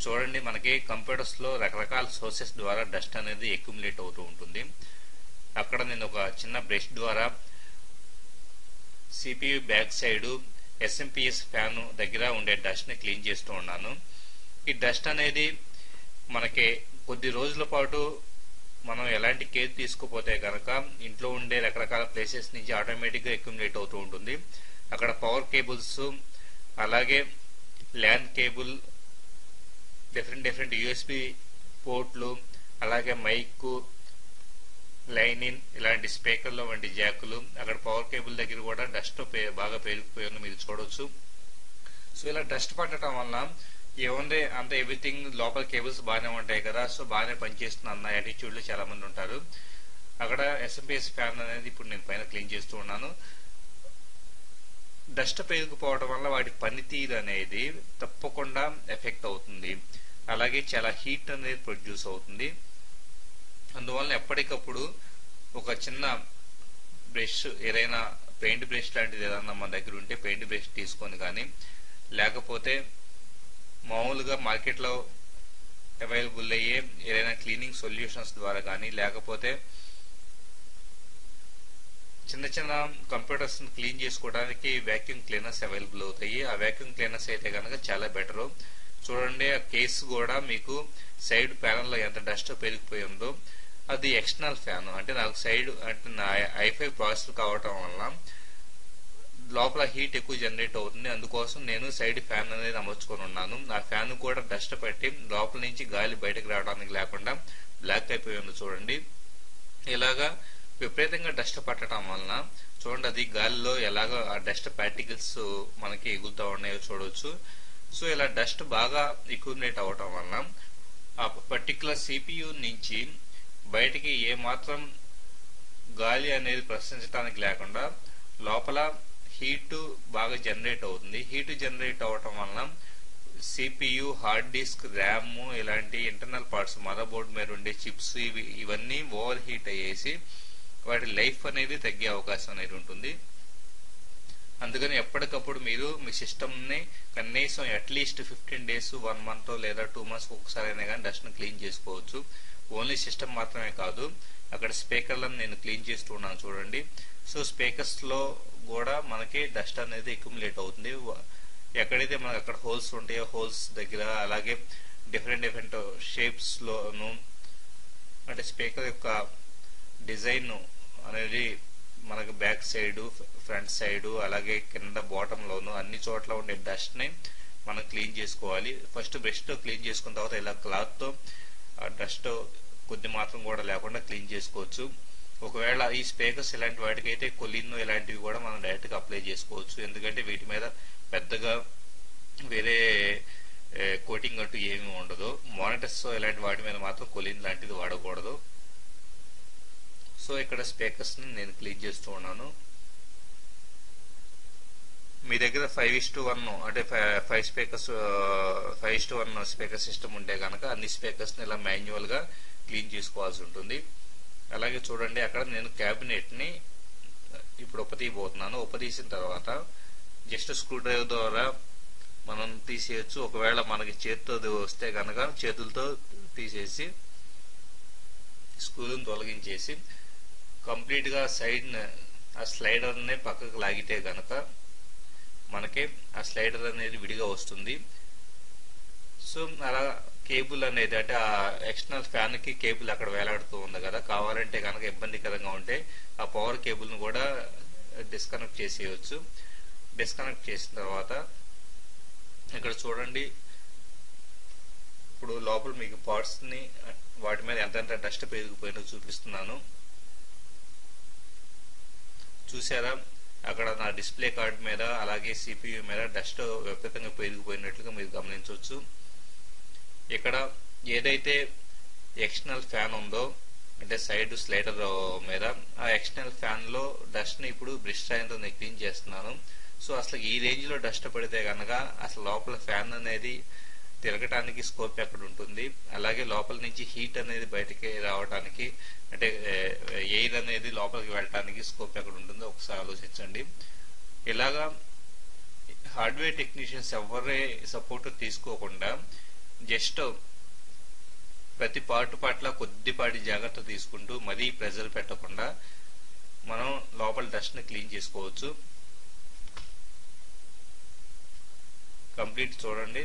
చూడండి, మనకి కంప్యూటర్స్ లో రకరకాల సోర్సెస్ ద్వారా డస్ట్ అనేది అక్యుములేట్ అవుతూ ఉంటుంది. అక్కడ నేను ఒక చిన్న బ్రష్ ద్వారా CPU back side SMPS fan దగ్గర ఉండే డస్ట్ ని క్లీన్ చేస్తూ ఉన్నాను. ఈ డస్ట్ అనేది మనకి కొద్ది రోజుల పాటు మనం ఎలాంటి కేర్ తీసుకోపోతే కనుక ఇంట్లో ఉండే రకరకాల ప్లేసెస్ నుంచి ఆటోమేటిక్ గా అక్యుములేట్ అవుతూ ఉంటుంది. అక్కడ పవర్ కేబుల్స్, అలాగే ల్యాన్ కేబుల్, డిఫరెంట్ యూఎస్బి పోర్ట్లు, అలాగే మైక్, లైనిన్, ఇలాంటి స్పీకర్లు వంటి జాకులు, అక్కడ పవర్ కేబుల్ దగ్గర కూడా డస్ట్ బాగా పేరుకుపోయింది మీరు చూడవచ్చు. సో ఇలా డస్ట్ పట్టడం వల్ల ఏముంది, అంత ఎవ్రీథింగ్ లోపల కేబుల్స్ బాగానే ఉంటాయి కదా, సో బాగానే పనిచేస్తుంది అన్న యాటిట్యూడ్ లో చాలా మంది ఉంటారు. అక్కడ ఎస్ఎంపిఎస్ ఫ్యాన్ అనేది ఇప్పుడు నేను పైన క్లీన్ చేస్తూ ఉన్నాను. డస్ట్ పేరుకుపోవడం వల్ల వాటి పనితీరు అనేది తప్పకుండా ఎఫెక్ట్ అవుతుంది. అలాగే చాలా హీట్ అనేది ప్రొడ్యూస్ అవుతుంది. అందువల్ల ఎప్పటికప్పుడు ఒక చిన్న బ్రష్, ఏదైనా పెయింట్ బ్రష్ లాంటిది ఏదన్నా మన దగ్గర ఉంటే పెయింట్ బ్రష్ తీసుకొని కానీ, లేకపోతే మామూలుగా మార్కెట్లో అవైలబుల్ అయ్యే ఏదైనా క్లీనింగ్ సొల్యూషన్స్ ద్వారా కానీ, లేకపోతే చిన్న చిన్న కంప్యూటర్స్ క్లీన్ చేసుకోవడానికి వ్యాక్యూమ్ క్లీనర్స్ అవైలబుల్ అవుతాయి. ఆ వ్యాక్యూమ్ క్లీనర్స్ అయితే కనుక చాలా బెటర్. చూడండి, ఆ కేసు కూడా మీకు సైడ్ ప్యానల్ లో ఎంత డస్ట్ పెరిగిపోయి ఉందో, అది ఎక్స్టర్నల్ ఫ్యాన్. అంటే నాకు సైడ్ అంటే నా i5 ప్రాసెసర్ కావటం వల్ల లోపల హీట్ ఎక్కువ జనరేట్ అవుతుంది. అందుకోసం నేను సైడ్ ఫ్యాన్ అనేది అమర్చుకొని ఉన్నాను. ఆ ఫ్యాన్ కూడా డస్ట్ పట్టి లోపల నుంచి గాలి బయటకు రావడానికి లేకుండా బ్లాక్ అయిపోయి ఉంది. చూడండి, ఇలాగా విపరీతంగా డస్ట్ పట్టడం వలన చూడండి అది గాలిలో ఎలాగో ఆ డస్ట్ పార్టికల్స్ మనకి ఎగురుతూ ఉన్నాయో చూడవచ్చు. సో ఇలా డస్ట్ బాగా అక్యుములేట్ అవటం వలన ఆ పర్టికులర్ సిపియు నుంచి బయటికి ఏ మాత్రం గాలి అనేది ప్రసరించడానికి లేకుండా లోపల హీట్ బాగా జనరేట్ అవుతుంది. హీట్ జనరేట్ అవటం వలన సిపియు, హార్డ్ డిస్క్, ర్యామ్, ఇలాంటి ఇంటర్నల్ పార్ట్స్, మదర్ బోర్డ్ మీద ఉండే చిప్స్ ఇవన్నీ ఓవర్ హీట్ అయ్యేసి వాటి లైఫ్ అనేది తగ్గే అవకాశం అనేది ఉంటుంది. అందుకని ఎప్పటికప్పుడు మీరు మీ సిస్టమ్ ని కనీసం అట్లీస్ట్ 15 days, 1 month లేదా 2 months ఒకసారి అయినా కానీ డస్ట్ ని క్లీన్ చేసుకోవచ్చు. ఓన్లీ సిస్టమ్ మాత్రమే కాదు, అక్కడ స్పీకర్లను నేను క్లీన్ చేస్తూ ఉన్నాను చూడండి. సో స్పీకర్స్ లో కూడా మనకి డస్ట్ అనేది అక్యుములేట్ అవుతుంది. ఎక్కడైతే మనకు అక్కడ హోల్స్ ఉంటాయో హోల్స్ దగ్గర, అలాగే డిఫరెంట్ షేప్స్ లోను, అంటే స్పీకర్ యొక్క డిజైన్ అనేది మనకు బ్యాక్ సైడ్, ఫ్రంట్ సైడ్, అలాగే కింద బాటమ్ లోను అన్ని చోట్ల ఉండే డస్ట్ ని మనం క్లీన్ చేసుకోవాలి. ఫస్ట్ బ్రష్ తో క్లీన్ చేసుకున్న తర్వాత ఇలా క్లాత్ తో ఆ డస్ట్ కొద్ది మాత్రం కూడా లేకుండా క్లీన్ చేసుకోవచ్చు. ఒకవేళ ఈ స్పీకర్స్ ఇలాంటి వాటికైతే కొలిన్ ఇలాంటివి కూడా మనం డైరెక్ట్ గా అప్లై చేసుకోవచ్చు. ఎందుకంటే వీటి మీద పెద్దగా వేరే కోటింగ్ అంటూ ఏమీ ఉండదు. మానిటర్స్ ఇలాంటి వాటి మీద మాత్రం కొలిన్ లాంటిది వాడకూడదు. సో ఇక్కడ స్పీకర్స్ ని నేను క్లీన్ చేస్తూ ఉన్నాను. మీ దగ్గర 5:1 అంటే 5 స్పీకర్స్ 5:1 స్పీకర్ సిస్టమ్ ఉంటే కనుక అన్ని స్పీకర్స్ ని ఇలా మాన్యువల్ గా క్లీన్ చేసుకోవాల్సి ఉంటుంది. అలాగే చూడండి, అక్కడ నేను క్యాబినెట్ ని ఇప్పుడు ఉపతీయబోతున్నాను. ఉపతీసిన తర్వాత జస్ట్ స్క్రూ డ్రైవర్ ద్వారా మనం తీసేయచ్చు. ఒకవేళ మనకి చేతితో వస్తే కనుక చేతులతో తీసేసి స్క్రూలను తొలగించేసి కంప్లీట్ గా సైడ్ ఆ స్లైడర్ ని పక్కకు లాగితే గనక మనకి ఆ స్లైడర్ అనేది విడిగా వస్తుంది. సో అలా కేబుల్ అనేది, అంటే ఆ ఎక్స్టర్నల్ ఫ్యాన్ కి కేబుల్ అక్కడ వేలాడుతూ ఉంది కదా, కావాలంటే కనుక ఇబ్బందికరంగా ఉంటే ఆ పవర్ కేబుల్ ను కూడా డిస్కనెక్ట్ చేసేయచ్చు. డిస్కనెక్ట్ చేసిన తర్వాత ఇక్కడ చూడండి, ఇప్పుడు లోపల మీకు పార్ట్స్ ని వాటి మీద ఎంత డస్ట్ పెరిగిపోయిందో చూపిస్తున్నాను. చూసారా, అక్కడ నా డిస్ప్లే కార్డ్ మీద అలాగే సిపియు మీద డస్ట్ విపరీతంగా పెరిగిపోయినట్లుగా మీరు గమనించవచ్చు. ఇక్కడ ఏదైతే ఎక్స్టర్నల్ ఫ్యాన్ ఉందో, అంటే సైడ్ స్లైడర్ మీద, ఆ ఎక్స్టర్నల్ ఫ్యాన్ లో డస్ట్ ని ఇప్పుడు బ్రష్ సాయంతో నేను క్లీన్ చేస్తున్నాను. సో అసలు ఈ రేంజ్ లో డస్ట్ పడితే కనుక అసలు లోపల ఫ్యాన్ అనేది తిరగటానికి స్కోప్ ఎక్కడ ఉంటుంది, అలాగే లోపల నుంచి హీట్ అనేది బయటకి రావడానికి, అంటే ఎయిర్ అనేది లోపలికి వెళ్ళడానికి స్కోప్ ఎక్కడ ఉంటుందో ఒకసారి ఆలోచించండి. ఇలాగా హార్డ్వేర్ టెక్నీషియన్స్ ఎవరే సపోర్ట్ తీసుకోకుండా జస్ట్ ప్రతి పార్ట్ పట్ల కొద్దిపాటి జాగ్రత్త తీసుకుంటూ మరీ ప్రెజర్ పెట్టకుండా మనం లోపల డస్ట్ ని క్లీన్ చేసుకోవచ్చు. కంప్లీట్ చూడండి,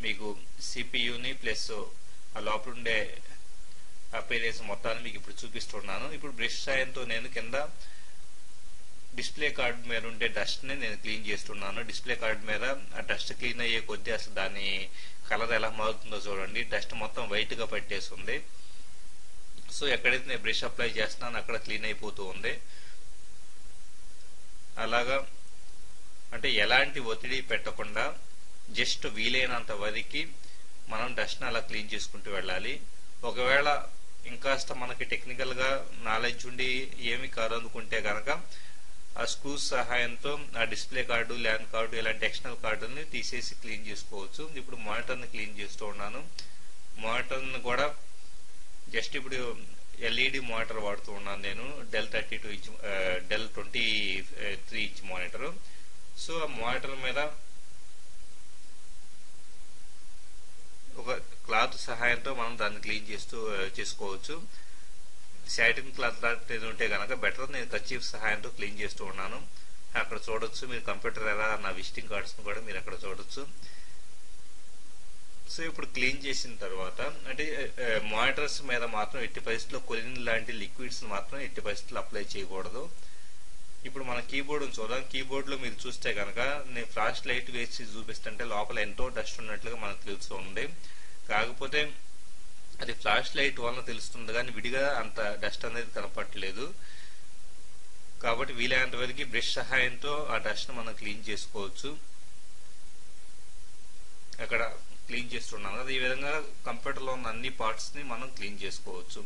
మీకు సిపియుని ప్లస్ ఆ లోపల ఉండే అపీరెన్స్ మొత్తాన్ని మీకు ఇప్పుడు చూపిస్తున్నాను. ఇప్పుడు బ్రష్ సాయంతో నేను కింద డిస్ప్లే కార్డ్ మీద ఉండే డస్ట్ ని నేను క్లీన్ చేస్తున్నాను. డిస్ప్లే కార్డ్ మీద ఆ డస్ట్ క్లీన్ అయ్యే కొద్దీ అసలు దాని కలర్ ఎలా మారుతుందో చూడండి. డస్ట్ మొత్తం వైట్ గా పట్టేస్తుంది. సో ఎక్కడైతే నేను బ్రష్ అప్లై చేస్తున్నాను అక్కడ క్లీన్ అయిపోతూ ఉంది. అలాగా అంటే ఎలాంటి ఒత్తిడి పెట్టకుండా జస్ట్ వీలైనంత వరకు మనం డస్ట్ ని అలా క్లీన్ చేసుకుంటూ వెళ్ళాలి. ఒకవేళ ఇంకాస్త మనకి టెక్నికల్ గా నాలెడ్జ్ ఉండి ఏమి కాదు అనుకుంటే గనక ఆ స్క్రూస్ సహాయంతో ఆ డిస్ప్లే కార్డు, ల్యాన్ కార్డు ఇలాంటి ఎక్స్టర్నల్ కార్డుని తీసేసి క్లీన్ చేసుకోవచ్చు. ఇప్పుడు మానిటర్ ని క్లీన్ చేస్తూ ఉన్నాను. మానిటర్ ని కూడా జస్ట్ ఇప్పుడు ఎల్ఈడి మానిటర్ వాడుతూ ఉన్నాను నేను. Dell 32 inch Dell 23 inch monitor. So ఆ మానిటర్ మీద ఒక క్లాత్ సహాయంతో మనం దాన్ని క్లీన్ చేసుకోవచ్చు. సాటిన్ క్లాత్ లాంటిది ఉంటే కనుక బెటర్. నేను కర్చీఫ్ సహాయంతో క్లీన్ చేస్తూ ఉన్నాను. అక్కడ చూడొచ్చు మీరు కంప్యూటర్ ఎలా నా విజిటింగ్ కార్డ్స్ కూడా మీరు అక్కడ చూడొచ్చు. సో ఇప్పుడు క్లీన్ చేసిన తర్వాత అంటే మానిటర్స్ మీద మాత్రం ఎట్టి పరిస్థితుల్లో కొలిన్ లాంటి లిక్విడ్స్ మాత్రం ఎట్టి పరిస్థితుల్లో అప్లై చేయకూడదు. ఇప్పుడు మన కీబోర్డ్ చూద్దాం. కీబోర్డ్ లో మీరు చూస్తే కనుక నేను ఫ్లాష్ లైట్ వేసి చూపిస్తుంటే లోపల ఎంతో డస్ట్ ఉన్నట్లుగా మనకు తెలుస్తుంది. కాకపోతే అది ఫ్లాష్ లైట్ వలన తెలుస్తుంది కానీ విడిగా అంత డస్ట్ అనేది కనపడలేదు. కాబట్టి వీలైనంత వరకు బ్రష్ సహాయంతో ఆ డస్ట్ ని మనం క్లీన్ చేసుకోవచ్చు. అక్కడ క్లీన్ చేస్తున్నాం కదా, ఈ విధంగా కంప్యూటర్ లో ఉన్న అన్ని పార్ట్స్ ని మనం క్లీన్ చేసుకోవచ్చు.